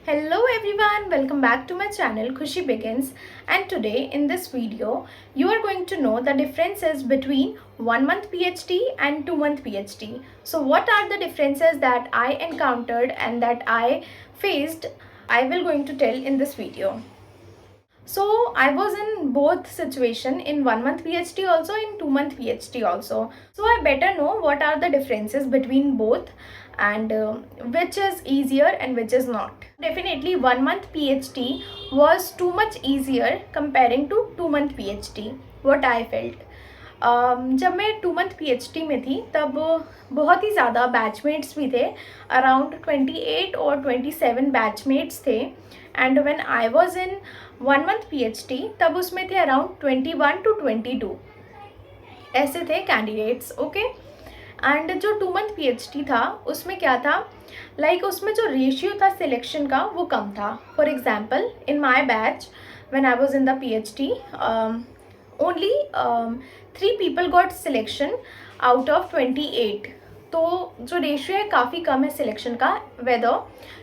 Hello everyone, welcome back to my channel Khushi Begins, and today in this video you are going to know the differences between 1 month PhD and 2 month PhD. So what are the differences that I encountered and that I faced, I will going to tell in this video. So I was in both situation, in 1 month PhD also, in 2 month PhD also. So I better know what are the differences between both and which is easier and which is not. Definitely 1 month PhD was too much easier comparing to 2 month PhD. What I felt. जब मैं 2 month PhD में थी तब बहुत ही ज़्यादा batchmates भी थे, around 28 और 27 बैचमेट्स थे. And when I was in 1 month PhD तब उसमें थे अराउंड 21 to 22 ऐसे थे कैंडिडेट्स. ओके. एंड जो 2 मंथ PhD था उसमें क्या था, लाइक उसमें जो रेशियो था सिलेक्शन का वो कम था. For example in my batch when I was in the PhD only 3 people got selection out of 28. तो जो रेशियो है काफ़ी कम है सिलेक्शन का, whether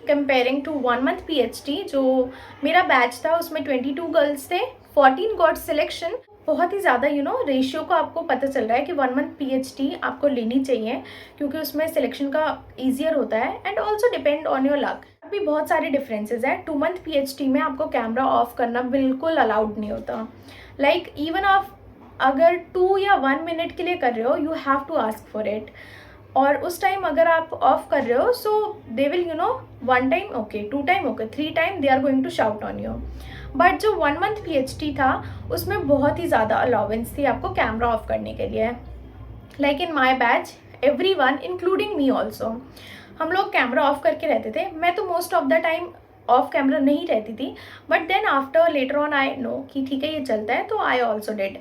comparing to 1 month PhD. जो मेरा बैच था उसमें 22 गर्ल्स थे, 14 गॉट सिलेक्शन. बहुत ही ज़्यादा रेशियो को आपको पता चल रहा है कि 1 मंथ PhD आपको लेनी चाहिए क्योंकि उसमें सिलेक्शन का ईजियर होता है and also depend on your luck. अभी बहुत सारे डिफरेंसेस हैं. 2 मंथ PhD में आपको कैमरा ऑफ करना बिल्कुल अलाउड नहीं होता. लाइक इवन आप अगर 2 या 1 मिनट के लिए कर रहे हो, you have to ask for it. और उस टाइम अगर आप ऑफ कर रहे हो so they will 1 time okay, 2 time okay, 3 time they are going to shout on you. But जो 1 मंथ PhD था उसमें बहुत ही ज़्यादा अलाउंस थी आपको कैमरा ऑफ करने के लिए. Like in my batch everyone including me also, हम लोग कैमरा ऑफ करके रहते थे. मैं तो most of the time off camera नहीं रहती थी, but then after later on I know कि ठीक है ये चलता है, तो आई ऑल्सो डिड.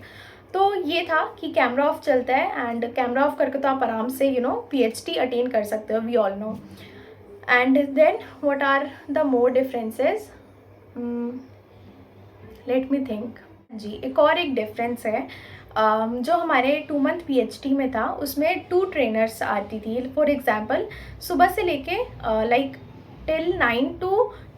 तो ये था कि कैमरा ऑफ चलता है एंड कैमरा ऑफ करके तो आप आराम से PhD अटेन कर सकते हो, we all know. And then what are the more differences, let me think. जी, एक और एक डिफरेंस है. जो हमारे 2 मंथ PhD में था उसमें 2 ट्रेनर्स आती थी. फॉर एग्जांपल सुबह से लेके लाइक टिल 9 to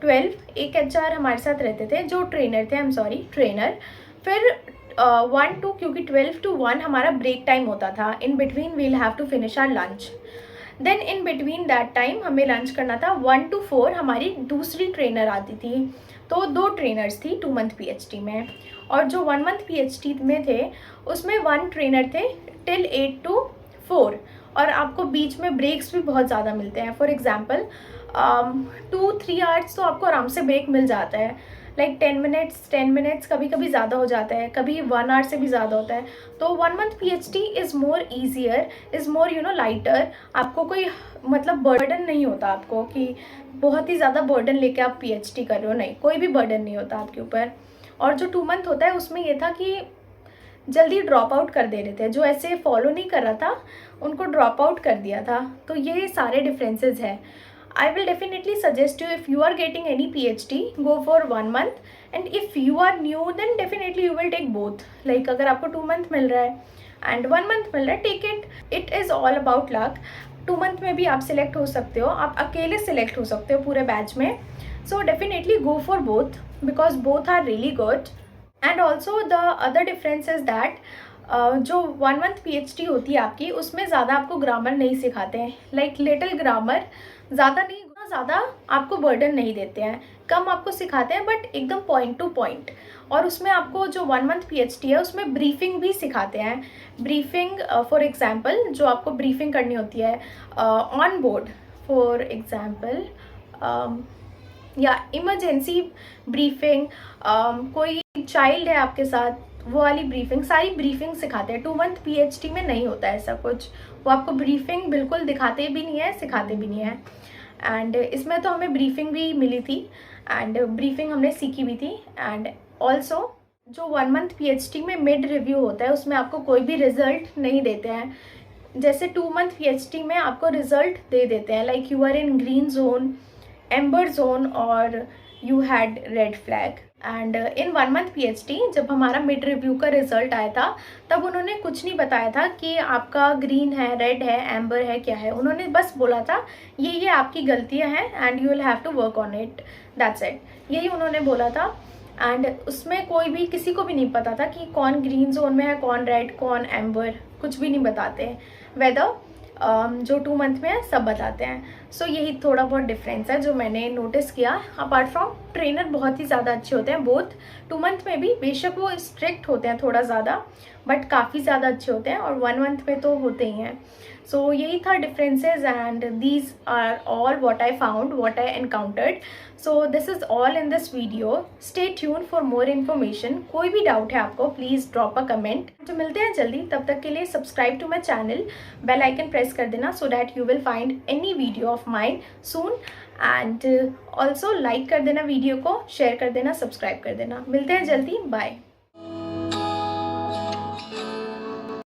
12 एक HR हमारे साथ रहते थे जो ट्रेनर थे, आई एम सॉरी ट्रेनर. फिर 1 to, क्योंकि 12 to 1 हमारा ब्रेक टाइम होता था. In between we'll have to finish our lunch. Then in between that time हमें लंच करना था. 1 to 4 हमारी दूसरी ट्रेनर आती थी. तो 2 ट्रेनर्स थी 2 मंथ PhD में. और जो 1 मंथ PhD में थे उसमें 1 ट्रेनर थे टिल 8 to 4. और आपको बीच में ब्रेक्स भी बहुत ज़्यादा मिलते हैं. फॉर एग्जांपल 2-3 आवर्स तो आपको आराम से ब्रेक मिल जाता है. लाइक 10 मिनट्स कभी कभी ज़्यादा हो जाता है, कभी 1 आवर से भी ज़्यादा होता है. तो 1 month PhD is more easier, is more lighter. आपको कोई मतलब बर्डन नहीं होता आपको कि बहुत ही ज़्यादा बर्डन लेके आप PhD कर रहे हो. नहीं, कोई भी बर्डन नहीं होता आपके ऊपर. और जो 2 मंथ होता है उसमें ये था कि जल्दी ड्रॉप आउट कर दे रहे थे. जो ऐसे फॉलो नहीं कर रहा था उनको ड्रॉप आउट कर दिया था. तो ये सारे डिफरेंसेस हैं. I will definitely suggest you, if you are getting any PhD, go for 1 month, and if you are new then definitely you will take both. Like अगर आपको 2 मंथ मिल रहा है and 1 मंथ मिल रहा है, take it. It is all about luck. 2 month में भी आप select हो सकते हो, आप अकेले सिलेक्ट हो सकते हो पूरे बैच में. So definitely go for both because both are really good. And also the other difference is that जो 1 मंथ PhD होती है आपकी उसमें ज़्यादा आपको ग्रामर नहीं सिखाते हैं. लाइक लिटिल ग्रामर, ज़्यादा नहीं, ज़्यादा आपको बर्डन नहीं देते हैं, कम आपको सिखाते हैं बट एकदम पॉइंट टू पॉइंट. और उसमें आपको जो 1 मंथ PhD है उसमें ब्रीफिंग भी सिखाते हैं. ब्रीफिंग फॉर एग्जांपल जो आपको ब्रीफिंग करनी होती है ऑन बोर्ड, फॉर एग्जांपल या इमरजेंसी ब्रीफिंग, कोई चाइल्ड है आपके साथ, वो वाली ब्रीफिंग, सारी ब्रीफिंग सिखाते हैं. 2 मंथ PhD में नहीं होता ऐसा कुछ. वो आपको ब्रीफिंग बिल्कुल दिखाते भी नहीं है, सिखाते भी नहीं है. एंड इसमें तो हमें ब्रीफिंग भी मिली थी एंड ब्रीफिंग हमने सीखी भी थी. एंड ऑल्सो जो 1 मंथ PhD में मिड रिव्यू होता है उसमें आपको कोई भी रिजल्ट नहीं देते हैं. जैसे 2 मंथ PhD में आपको रिजल्ट दे देते हैं, like you are in green zone, amber zone और you had red flag. And in 1 month PhD जब हमारा मिड रिव्यू का रिजल्ट आया था तब उन्होंने कुछ नहीं बताया था कि आपका ग्रीन है, रेड है, एम्बर है, क्या है। उन्होंने बस बोला था ये आपकी गलतियां हैं and you will have to work on it, that's it, यही उन्होंने बोला था। एंड उसमें कोई भी, किसी को भी नहीं पता था कि कौन ग्रीन जोन में है, कौन रेड, कौन एम्बर, कुछ भी नहीं बताते हैं। वेदर जो 2 मंथ में है सब बताते हैं। सो यही थोड़ा बहुत डिफरेंस है जो मैंने नोटिस किया। अपार्ट फ्रॉम ट्रेनर बहुत ही ज़्यादा अच्छे होते हैं बोथ 2 मंथ में भी, बेशक वो स्ट्रिक्ट होते हैं थोड़ा ज़्यादा बट काफ़ी ज़्यादा अच्छे होते हैं, और 1 मंथ में तो होते ही हैं। सो यही था differences and these are all what I found, what I encountered. So this is all in this video. Stay tune for more information. कोई भी डाउट है आपको प्लीज़ ड्रॉप अ कमेंट। तो मिलते हैं जल्दी, तब तक के लिए subscribe to my channel, bell icon press कर देना so that you will find any video of mine soon. And also like कर देना वीडियो को, शेयर कर देना, सब्सक्राइब कर देना। मिलते हैं जल्दी, बाय।